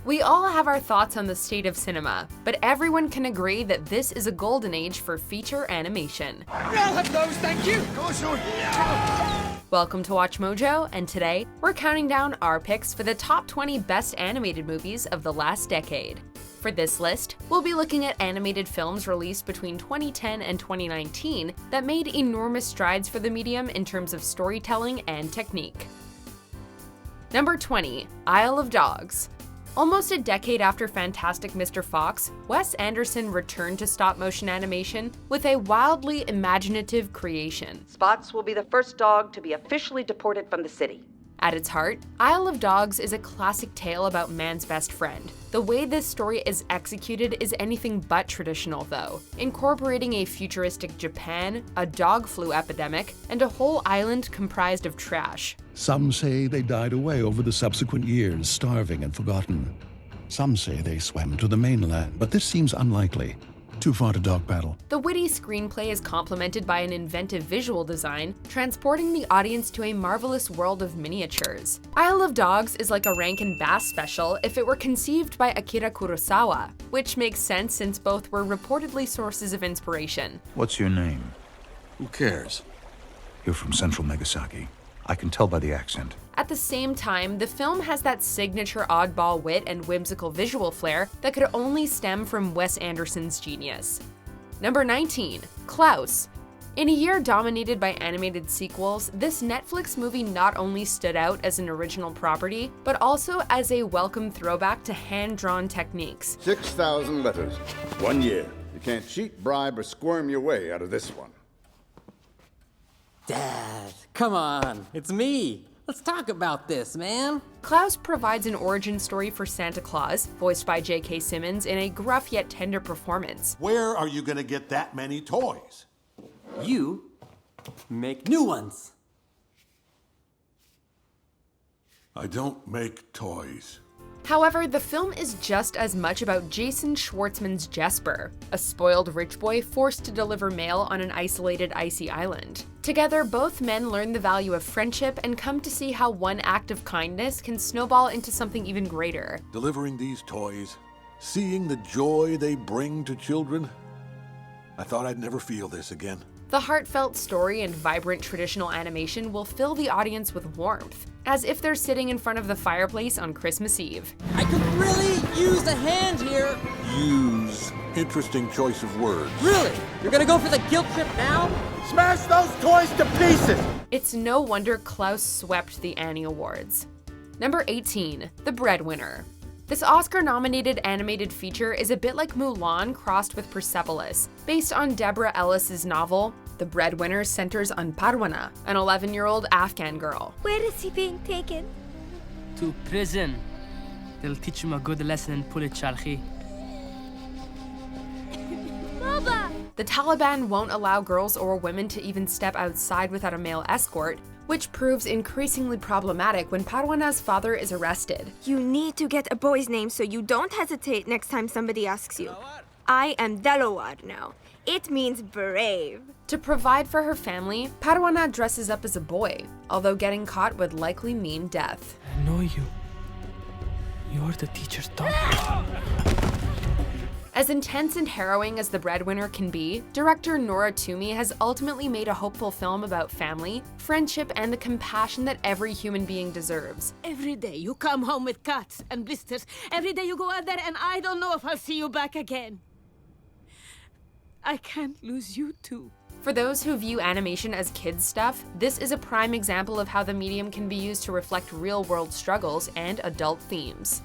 We all have our thoughts on the state of cinema, but everyone can agree that this is a golden age for feature animation. I'll have those, thank you! Welcome to Watch Mojo, and today, we're counting down our picks for the top 20 best animated movies of the last decade. For this list, we'll be looking at animated films released between 2010 and 2019 that made enormous strides for the medium in terms of storytelling and technique. Number 20, Isle of Dogs. Almost a decade after Fantastic Mr. Fox, Wes Anderson returned to stop-motion animation with a wildly imaginative creation. Spots will be the first dog to be officially deported from the city. At its heart, Isle of Dogs is a classic tale about man's best friend. The way this story is executed is anything but traditional, though, incorporating a futuristic Japan, a dog flu epidemic, and a whole island comprised of trash. Some say they died away over the subsequent years, starving and forgotten. Some say they swam to the mainland, but this seems unlikely. Too far to dog paddle. The witty screenplay is complemented by an inventive visual design, transporting the audience to a marvelous world of miniatures. Isle of Dogs is like a Rankin Bass special if it were conceived by Akira Kurosawa, which makes sense since both were reportedly sources of inspiration. What's your name? Who cares? You're from Central Megasaki. I can tell by the accent. At the same time, the film has that signature oddball wit and whimsical visual flair that could only stem from Wes Anderson's genius. Number 19, Klaus. In a year dominated by animated sequels, this Netflix movie not only stood out as an original property, but also as a welcome throwback to hand-drawn techniques. 6,000 letters, 1 year. You can't cheat, bribe, or squirm your way out of this one. Dad, come on, it's me. Let's talk about this, man. Klaus provides an origin story for Santa Claus, voiced by J.K. Simmons in a gruff yet tender performance. Where are you gonna get that many toys? You make new ones. I don't make toys. However, the film is just as much about Jason Schwartzman's Jesper, a spoiled rich boy forced to deliver mail on an isolated icy island. Together, both men learn the value of friendship and come to see how one act of kindness can snowball into something even greater. Delivering these toys, seeing the joy they bring to children. I thought I'd never feel this again. The heartfelt story and vibrant traditional animation will fill the audience with warmth, as if they're sitting in front of the fireplace on Christmas Eve. I could really use a hand here. Use. Interesting choice of words. Really? You're gonna go for the guilt trip now? Smash those toys to pieces! It's no wonder Klaus swept the Annie Awards. Number 18, The Breadwinner. This Oscar-nominated animated feature is a bit like Mulan crossed with Persepolis. Based on Deborah Ellis's novel, The Breadwinner centers on Parwana, an 11-year-old Afghan girl. Where is he being taken? To prison. They'll teach him a good lesson in Pulit Sharqi. Baba! The Taliban won't allow girls or women to even step outside without a male escort, which proves increasingly problematic when Parwana's father is arrested. You need to get a boy's name so you don't hesitate next time somebody asks you. I am Delawar now. It means brave. To provide for her family, Parwana dresses up as a boy, although getting caught would likely mean death. I know you. You're the teacher's daughter. As intense and harrowing as The Breadwinner can be, director Nora Toomey has ultimately made a hopeful film about family, friendship, and the compassion that every human being deserves. Every day you come home with cuts and blisters. Every day you go out there and I don't know if I'll see you back again. I can't lose you too. For those who view animation as kids' stuff, this is a prime example of how the medium can be used to reflect real-world struggles and adult themes.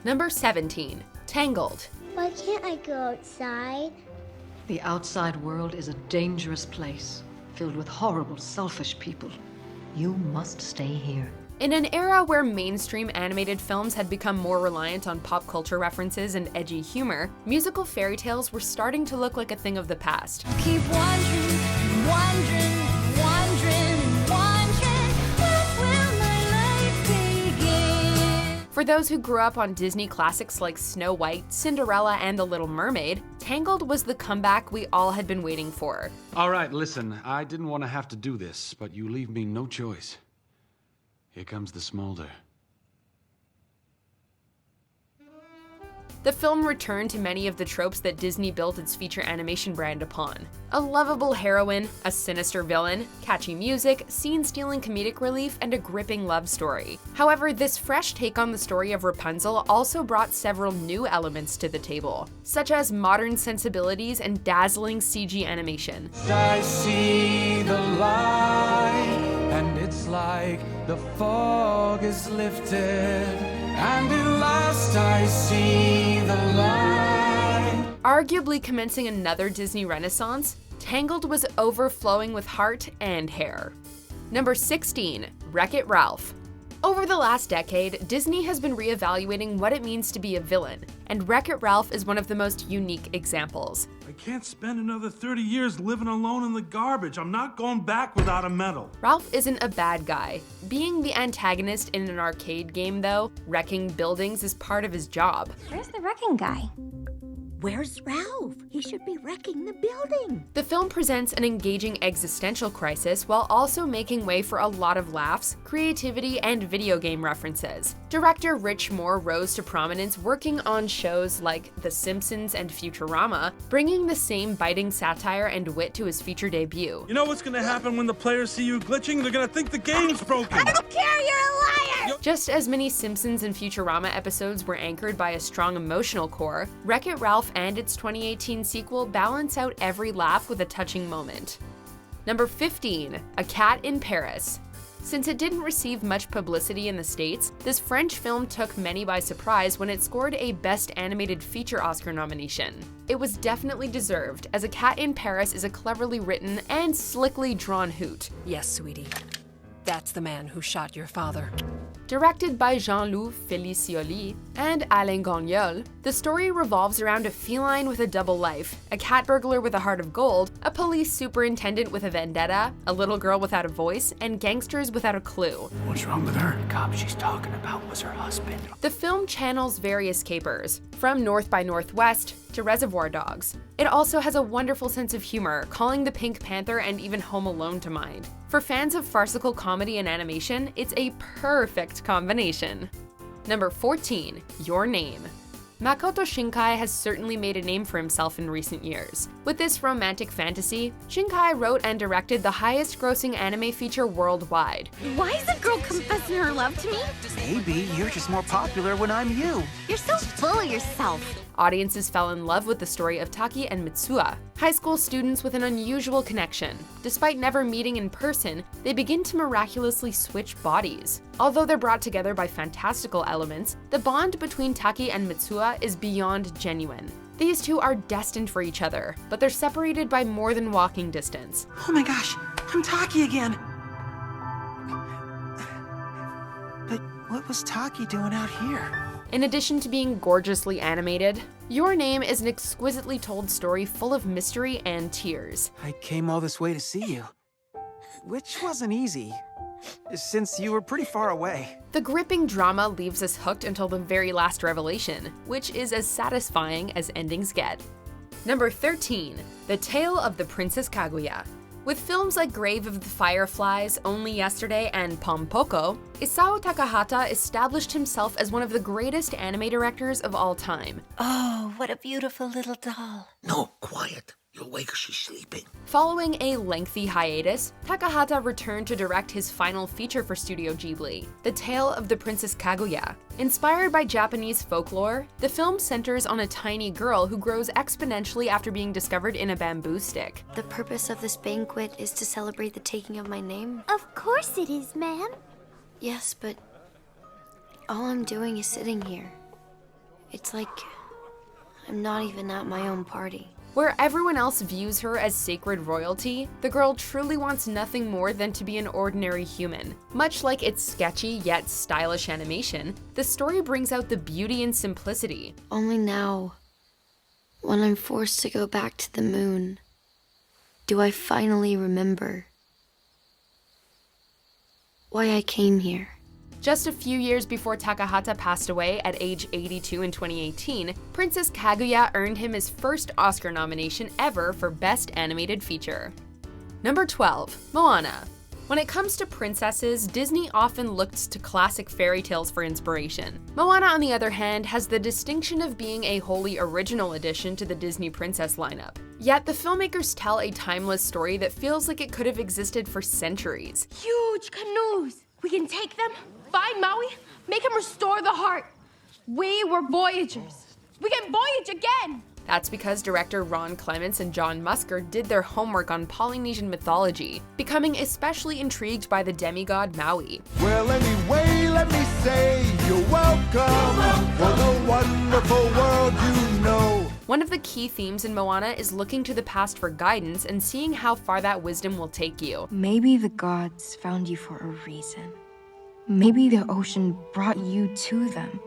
Number 17, Tangled. Why can't I go outside? The outside world is a dangerous place, filled with horrible, selfish people. You must stay here. In an era where mainstream animated films had become more reliant on pop culture references and edgy humor, musical fairy tales were starting to look like a thing of the past. Keep wondering, wondering, wondering, wondering, when will my life begin? For those who grew up on Disney classics like Snow White, Cinderella, and The Little Mermaid, Tangled was the comeback we all had been waiting for. All right, listen, I didn't want to have to do this, but you leave me no choice. Here comes the smolder. The film returned to many of the tropes that Disney built its feature animation brand upon. A lovable heroine, a sinister villain, catchy music, scene-stealing comedic relief, and a gripping love story. However, this fresh take on the story of Rapunzel also brought several new elements to the table, such as modern sensibilities and dazzling CG animation. I see the light, and it's like the fog is lifted, and at last I see the light. Arguably commencing another Disney renaissance, Tangled was overflowing with heart and hair. Number 16, WreckIt Ralph. Over the last decade, Disney has been reevaluating what it means to be a villain, and WreckIt Ralph is one of the most unique examples. I can't spend another 30 years living alone in the garbage. I'm not going back without a medal. Ralph isn't a bad guy. Being the antagonist in an arcade game, though, wrecking buildings is part of his job. Where's the wrecking guy? Where's Ralph? He should be wrecking the building. The film presents an engaging existential crisis while also making way for a lot of laughs, creativity, and video game references. Director Rich Moore rose to prominence working on shows like The Simpsons and Futurama, bringing the same biting satire and wit to his feature debut. You know what's gonna happen when the players see you glitching? They're gonna think the game's broken. I don't care, you're a liar! Just as many Simpsons and Futurama episodes were anchored by a strong emotional core, WreckIt Ralph and its 2018 sequel balance out every laugh with a touching moment. Number 15, A Cat in Paris. Since it didn't receive much publicity in the States, this French film took many by surprise when it scored a Best Animated Feature Oscar nomination. It was definitely deserved, as A Cat in Paris is a cleverly written and slickly drawn hoot. Yes, sweetie. That's the man who shot your father. Directed by Jean-Loup Felicioli and Alain Gagnol, the story revolves around a feline with a double life, a cat burglar with a heart of gold, a police superintendent with a vendetta, a little girl without a voice, and gangsters without a clue. What's wrong with her? The cop she's talking about was her husband. The film channels various capers, from North by Northwest to Reservoir Dogs. It also has a wonderful sense of humor, calling the Pink Panther and even Home Alone to mind. For fans of farcical comedy and animation, it's a perfect combination. Number 14, Your Name. Makoto Shinkai has certainly made a name for himself in recent years. With this romantic fantasy, Shinkai wrote and directed the highest-grossing anime feature worldwide. Why is a girl confessing her love to me? Maybe you're just more popular when I'm you. You're so full of yourself. Audiences fell in love with the story of Taki and Mitsuha, high school students with an unusual connection. Despite never meeting in person, they begin to miraculously switch bodies. Although they're brought together by fantastical elements, the bond between Taki and Mitsuha is beyond genuine. These two are destined for each other, but they're separated by more than walking distance. Oh my gosh, I'm Taki again. But what was Taki doing out here? In addition to being gorgeously animated, Your Name is an exquisitely told story full of mystery and tears. I came all this way to see you, which wasn't easy, since you were pretty far away. The gripping drama leaves us hooked until the very last revelation, which is as satisfying as endings get. Number 13, The Tale of the Princess Kaguya. With films like Grave of the Fireflies, Only Yesterday, and Pompoko, Isao Takahata established himself as one of the greatest anime directors of all time. Oh, what a beautiful little doll. No, quiet. You'll wake her, she's sleeping. Following a lengthy hiatus, Takahata returned to direct his final feature for Studio Ghibli, The Tale of the Princess Kaguya. Inspired by Japanese folklore, the film centers on a tiny girl who grows exponentially after being discovered in a bamboo stick. The purpose of this banquet is to celebrate the taking of my name? Of course it is, ma'am. Yes, but all I'm doing is sitting here. It's like I'm not even at my own party. Where everyone else views her as sacred royalty, the girl truly wants nothing more than to be an ordinary human. Much like its sketchy yet stylish animation, the story brings out the beauty and simplicity. Only now, when I'm forced to go back to the moon, do I finally remember why I came here. Just a few years before Takahata passed away at age 82 in 2018, Princess Kaguya earned him his first Oscar nomination ever for Best Animated Feature. Number 12, Moana. When it comes to princesses, Disney often looked to classic fairy tales for inspiration. Moana, on the other hand, has the distinction of being a wholly original addition to the Disney princess lineup. Yet the filmmakers tell a timeless story that feels like it could have existed for centuries. Huge canoes. We can take them, find Maui, make him restore the heart. We were voyagers. We can voyage again. That's because director Ron Clements and John Musker did their homework on Polynesian mythology, becoming especially intrigued by the demigod Maui. Well, anyway, let me say you're welcome for the wonderful world you know. One of the key themes in Moana is looking to the past for guidance and seeing how far that wisdom will take you. Maybe the gods found you for a reason. Maybe the ocean brought you to them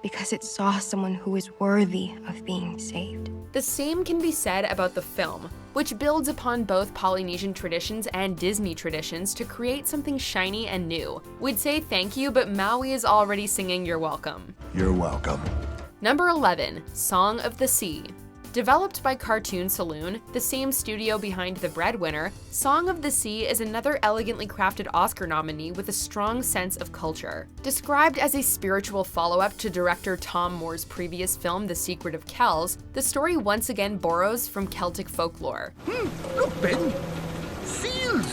because it saw someone who is worthy of being saved. The same can be said about the film, which builds upon both Polynesian traditions and Disney traditions to create something shiny and new. We'd say thank you, but Maui is already singing "You're welcome." You're welcome. Number 11, Song of the Sea. Developed by Cartoon Saloon, the same studio behind The Breadwinner, Song of the Sea is another elegantly crafted Oscar nominee with a strong sense of culture. Described as a spiritual follow-up to director Tom Moore's previous film The Secret of Kells, the story once again borrows from Celtic folklore. Look, Ben. Seals!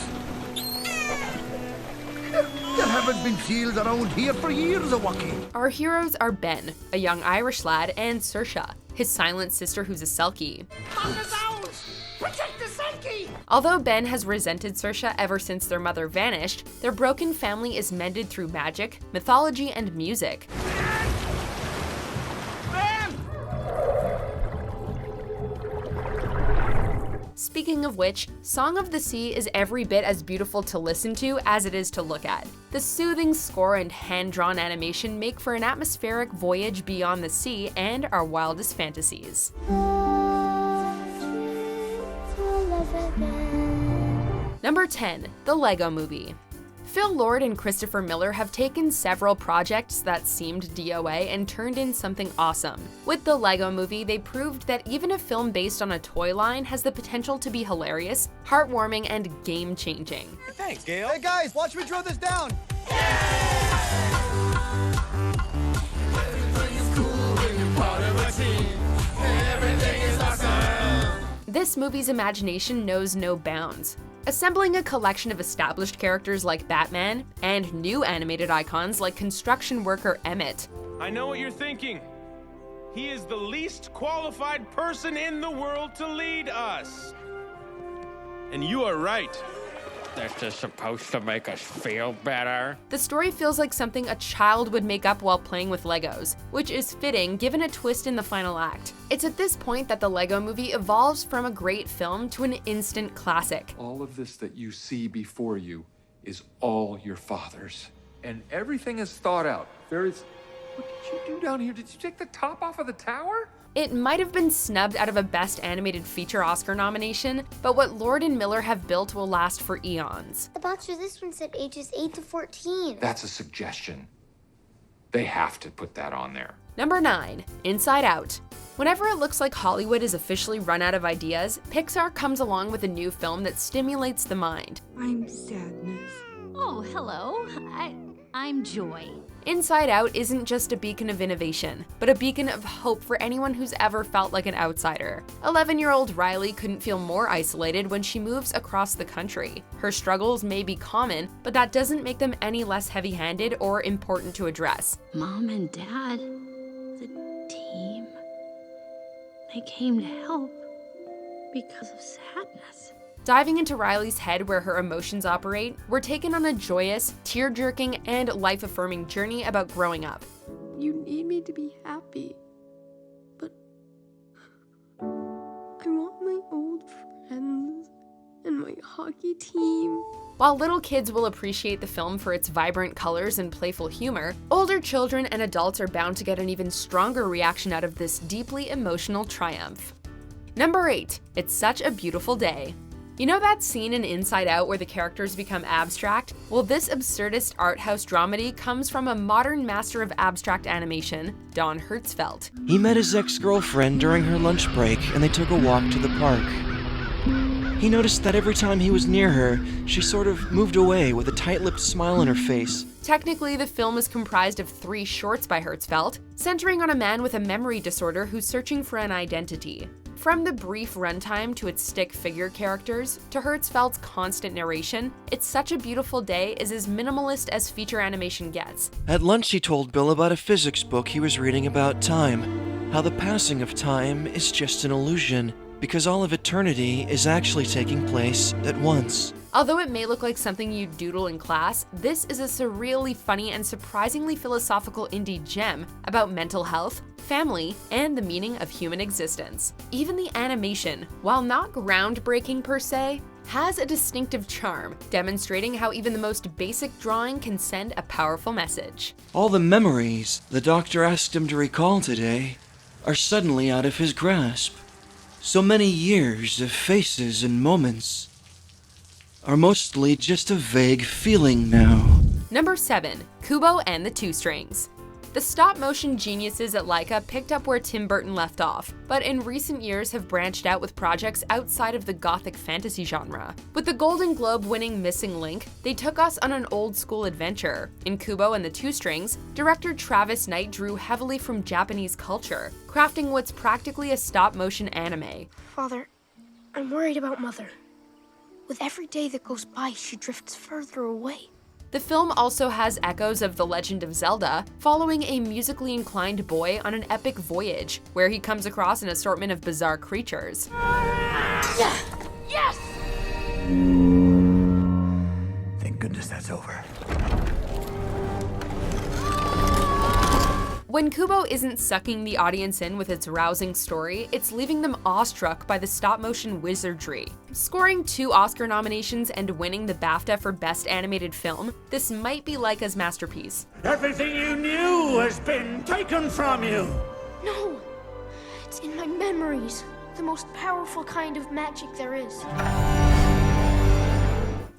There haven't been seals around here for years, Awaki. Our heroes are Ben, a young Irish lad, and Saoirse, his silent sister who's a Selkie. Protect the Selkie! Although Ben has resented Saoirse ever since their mother vanished, their broken family is mended through magic, mythology, and music. Speaking of which, Song of the Sea is every bit as beautiful to listen to as it is to look at. The soothing score and hand-drawn animation make for an atmospheric voyage beyond the sea and our wildest fantasies. Number 10, The Lego Movie. Phil Lord and Christopher Miller have taken several projects that seemed DOA and turned in something awesome. With The Lego Movie, they proved that even a film based on a toy line has the potential to be hilarious, heartwarming, and game-changing. Thanks, Gail. Hey guys, watch me draw this down. This movie's imagination knows no bounds. Assembling a collection of established characters like Batman and new animated icons like construction worker Emmett. I know what you're thinking. He is the least qualified person in the world to lead us. And you are right. This is supposed to make us feel better. The story feels like something a child would make up while playing with Legos, which is fitting given a twist in the final act. It's at this point that The Lego Movie evolves from a great film to an instant classic. All of this that you see before you is all your father's. And everything is thought out. There is... What did you do down here? Did you take the top off of the tower? It might have been snubbed out of a Best Animated Feature Oscar nomination, but what Lord and Miller have built will last for eons. The box for this one said ages 8 to 14. That's a suggestion. They have to put that on there. Number 9, Inside Out. Whenever it looks like Hollywood is officially run out of ideas, Pixar comes along with a new film that stimulates the mind. I'm sadness. Oh, hello. I'm Joy. Inside Out isn't just a beacon of innovation, but a beacon of hope for anyone who's ever felt like an outsider. 11-year-old Riley couldn't feel more isolated when she moves across the country. Her struggles may be common, but that doesn't make them any less heavy-handed or important to address. Mom and Dad, the team, they came to help because of sadness. Diving into Riley's head where her emotions operate, we're taken on a joyous, tear-jerking, and life-affirming journey about growing up. You need me to be happy, but I want my old friends and my hockey team. While little kids will appreciate the film for its vibrant colors and playful humor, older children and adults are bound to get an even stronger reaction out of this deeply emotional triumph. Number 8, It's Such a Beautiful Day. You know that scene in Inside Out where the characters become abstract? Well, this absurdist art house dramedy comes from a modern master of abstract animation, Don Hertzfeldt. He met his ex-girlfriend during her lunch break, and they took a walk to the park. He noticed that every time he was near her, she sort of moved away with a tight-lipped smile on her face. Technically, the film is comprised of 3 shorts by Hertzfeldt, centering on a man with a memory disorder who's searching for an identity. From the brief runtime to its stick figure characters, to Hertzfeldt's constant narration, It's Such a Beautiful Day is as minimalist as feature animation gets. At lunch, he told Bill about a physics book he was reading about time, how the passing of time is just an illusion, because all of eternity is actually taking place at once. Although it may look like something you'd doodle in class, this is a surreally funny and surprisingly philosophical indie gem about mental health, family, and the meaning of human existence. Even the animation, while not groundbreaking per se, has a distinctive charm, demonstrating how even the most basic drawing can send a powerful message. All the memories the doctor asked him to recall today are suddenly out of his grasp. So many years of faces and moments are mostly just a vague feeling now. Number 7. Kubo and the Two Strings. The stop-motion geniuses at Laika picked up where Tim Burton left off, but in recent years have branched out with projects outside of the gothic fantasy genre. With the Golden Globe-winning Missing Link, they took us on an old-school adventure. In Kubo and the Two Strings, director Travis Knight drew heavily from Japanese culture, crafting what's practically a stop-motion anime. Father, I'm worried about Mother. With every day that goes by, she drifts further away. The film also has echoes of The Legend of Zelda, following a musically inclined boy on an epic voyage, where he comes across an assortment of bizarre creatures. Yes! Thank goodness that's over. When Kubo isn't sucking the audience in with its rousing story, it's leaving them awestruck by the stop-motion wizardry. Scoring 2 Oscar nominations and winning the BAFTA for Best Animated Film, this might be Laika's masterpiece. Everything you knew has been taken from you! No! It's in my memories. The most powerful kind of magic there is.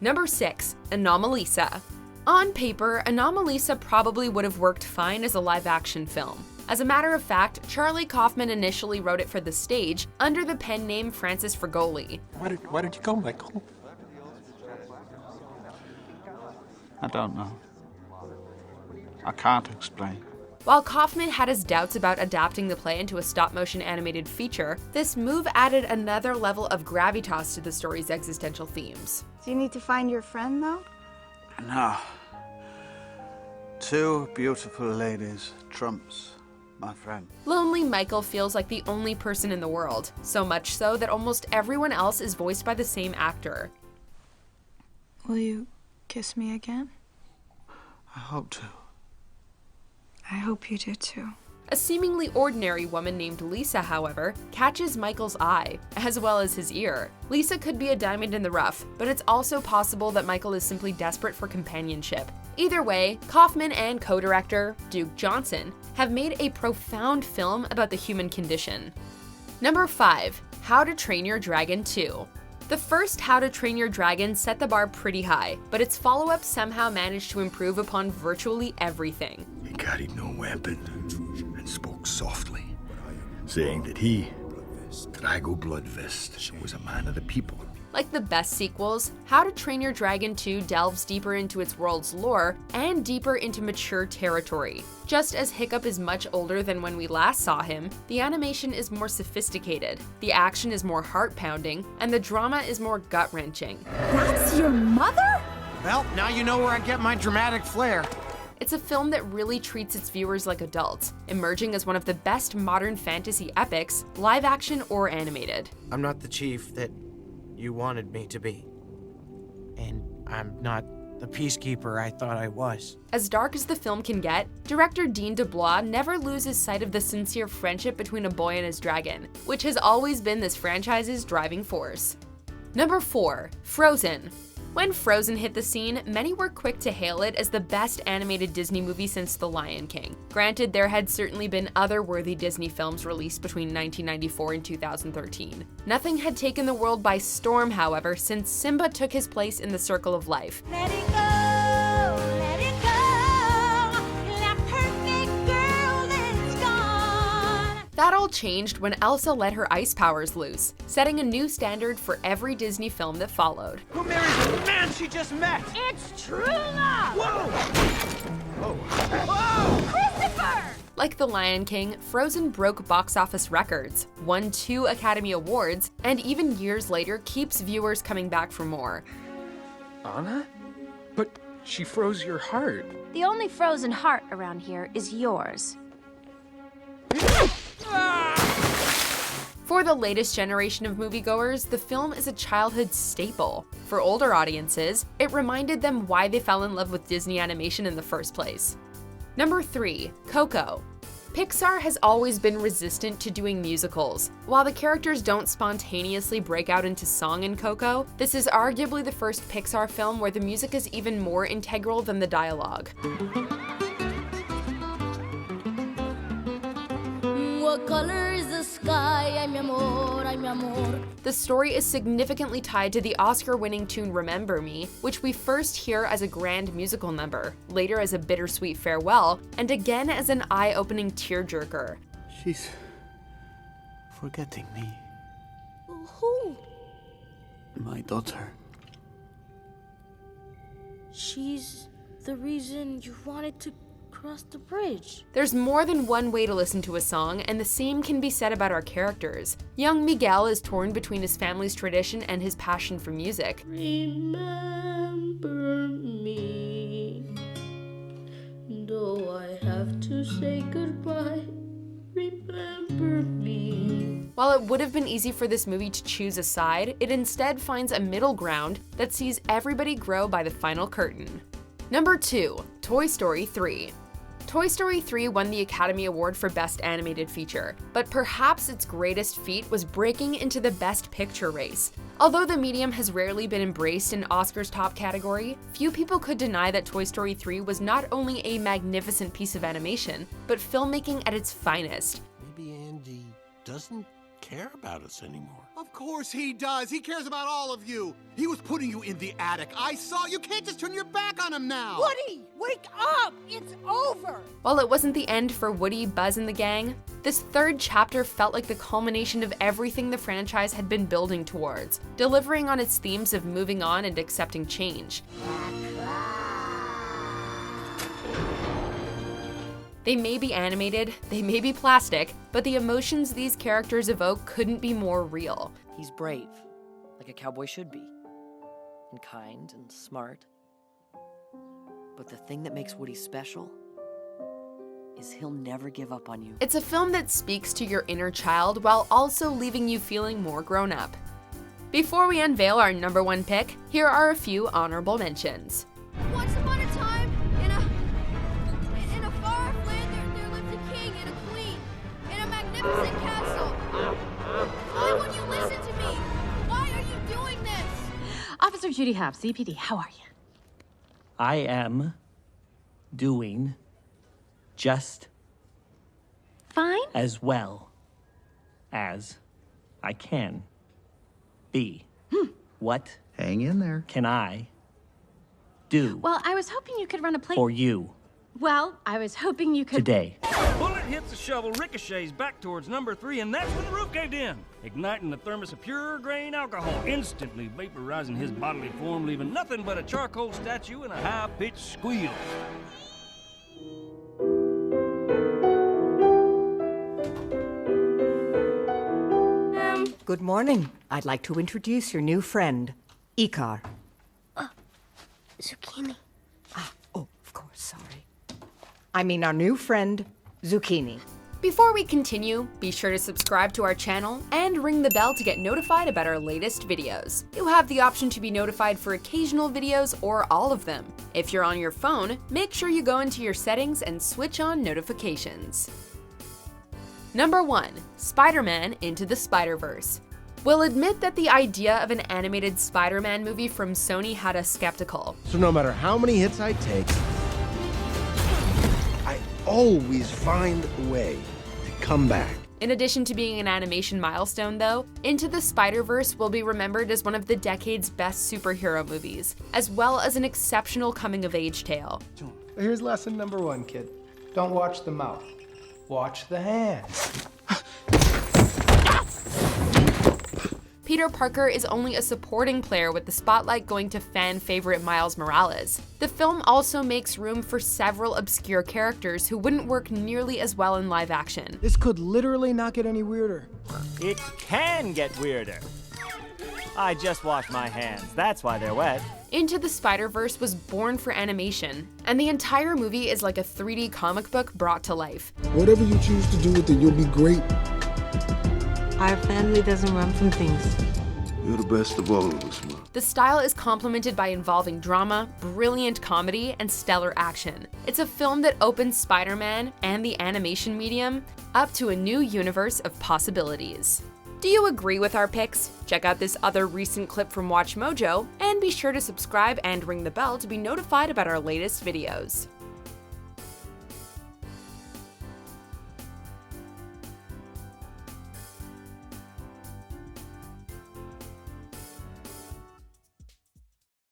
Number 6. Anomalisa. On paper, Anomalisa probably would have worked fine as a live-action film. As a matter of fact, Charlie Kaufman initially wrote it for the stage under the pen name Francis Fragoli. Where did you go, Michael? I don't know. I can't explain. While Kaufman had his doubts about adapting the play into a stop-motion animated feature, this move added another level of gravitas to the story's existential themes. Do you need to find your friend, though? No. 2 beautiful ladies trumps my friend. Lonely Michael feels like the only person in the world, so much so that almost everyone else is voiced by the same actor. Will you kiss me again? I hope to. I hope you do too. A seemingly ordinary woman named Lisa, however, catches Michael's eye, as well as his ear. Lisa could be a diamond in the rough, but it's also possible that Michael is simply desperate for companionship. Either way, Kaufman and co-director, Duke Johnson, have made a profound film about the human condition. Number 5. How to Train Your Dragon 2. The first How to Train Your Dragon set the bar pretty high, but its follow-up somehow managed to improve upon virtually everything. He carried no weapon and spoke softly, saying that he, Drago Bloodfist, was a man of the people. Like the best sequels, How to Train Your Dragon 2 delves deeper into its world's lore and deeper into mature territory. Just as Hiccup is much older than when we last saw him, the animation is more sophisticated, the action is more heart-pounding, and the drama is more gut-wrenching. That's your mother? Well, now you know where I get my dramatic flair. It's a film that really treats its viewers like adults, emerging as one of the best modern fantasy epics, live action or animated. I'm not the chief that you wanted me to be. And I'm not the peacekeeper I thought I was. As dark as the film can get, director Dean DeBlois never loses sight of the sincere friendship between a boy and his dragon, which has always been this franchise's driving force. Number 4. Frozen. When Frozen hit the scene, many were quick to hail it as the best animated Disney movie since The Lion King. Granted, there had certainly been other worthy Disney films released between 1994 and 2013. Nothing had taken the world by storm, however, since Simba took his place in the circle of life. Let it go, let it go, that perfect girl is gone. That all changed when Elsa let her ice powers loose, setting a new standard for every Disney film that followed. Who marries the man she just met? It's true love! Whoa! Whoa! Christopher! Like The Lion King, Frozen broke box office records, won 2 Academy Awards, and even years later keeps viewers coming back for more. Anna? But she froze your heart. The only frozen heart around here is yours. For the latest generation of moviegoers, the film is a childhood staple. For older audiences, it reminded them why they fell in love with Disney animation in the first place. Number 3, Coco. Pixar has always been resistant to doing musicals. While the characters don't spontaneously break out into song in Coco, this is arguably the first Pixar film where the music is even more integral than the dialogue. What color is the sky? Ay, mi amor, ay, mi amor. The story is significantly tied to the Oscar-winning tune Remember Me, which we first hear as a grand musical number, later as a bittersweet farewell, and again as an eye-opening tearjerker. She's forgetting me. Who? My daughter. She's the reason you wanted to cross the bridge. There's more than one way to listen to a song, and the same can be said about our characters. Young Miguel is torn between his family's tradition and his passion for music. Remember me, though I have to say goodbye. Remember me. While it would have been easy for this movie to choose a side, it instead finds a middle ground that sees everybody grow by the final curtain. Number 2, Toy Story 3. Toy Story 3 won the Academy Award for Best Animated Feature, but perhaps its greatest feat was breaking into the Best Picture race. Although the medium has rarely been embraced in Oscar's top category, few people could deny that Toy Story 3 was not only a magnificent piece of animation, but filmmaking at its finest. Maybe Andy doesn't care about us anymore. Of course he does. He cares about all of you. He was putting you in the attic. I saw. You can't just turn your back on him now. Woody, wake up! It's over! While it wasn't the end for Woody, Buzz, and the gang, this third chapter felt like the culmination of everything the franchise had been building towards, delivering on its themes of moving on and accepting change. They may be animated, they may be plastic, but the emotions these characters evoke couldn't be more real. He's brave, like a cowboy should be, and kind and smart. But the thing that makes Woody special is he'll never give up on you. It's a film that speaks to your inner child while also leaving you feeling more grown up. Before we unveil our number 1 pick, here are a few honorable mentions. Once upon a time, in a far-off land, there lived a king and a queen in a magnificent castle. Why won't you listen to me? Why are you doing this? Officer Judy Hobbs, CPD, how are you? I am doing just fine as well as I can be. What? Hang in there. Can I do Well, I was hoping you could run a play. for you Well, I was hoping you could. today? Bullet hits the shovel, ricochets back towards number 3, and that's when the roof caved in, igniting the thermos of pure grain alcohol, instantly vaporizing his bodily form, leaving nothing but a charcoal statue and a high-pitched squeal. Good morning. I'd like to introduce your new friend, Ikar. Zucchini. Oh, of course, sorry. I mean our new friend, Zucchini. Before we continue, be sure to subscribe to our channel and ring the bell to get notified about our latest videos. You have the option to be notified for occasional videos or all of them. If you're on your phone, make sure you go into your settings and switch on notifications. Number 1, Spider-Man Into the Spiderverse. We'll admit that the idea of an animated Spider-Man movie from Sony had us skeptical. So no matter how many hits I take, I always find a way to come back. In addition to being an animation milestone though, Into the Spider-Verse will be remembered as one of the decade's best superhero movies, as well as an exceptional coming-of-age tale. Here's lesson number 1, kid. Don't watch the mouth. Watch the hands. Peter Parker is only a supporting player, with the spotlight going to fan favorite Miles Morales. The film also makes room for several obscure characters who wouldn't work nearly as well in live action. This could literally not get any weirder. It can get weirder. I just washed my hands, that's why they're wet. Into the Spiderverse was born for animation, and the entire movie is like a 3D comic book brought to life. Whatever you choose to do with it, you'll be great. Our family doesn't run from things. You're the best of all of us, Ma. The style is complemented by involving drama, brilliant comedy, and stellar action. It's a film that opens Spider-Man and the animation medium up to a new universe of possibilities. Do you agree with our picks? Check out this other recent clip from WatchMojo, and be sure to subscribe and ring the bell to be notified about our latest videos.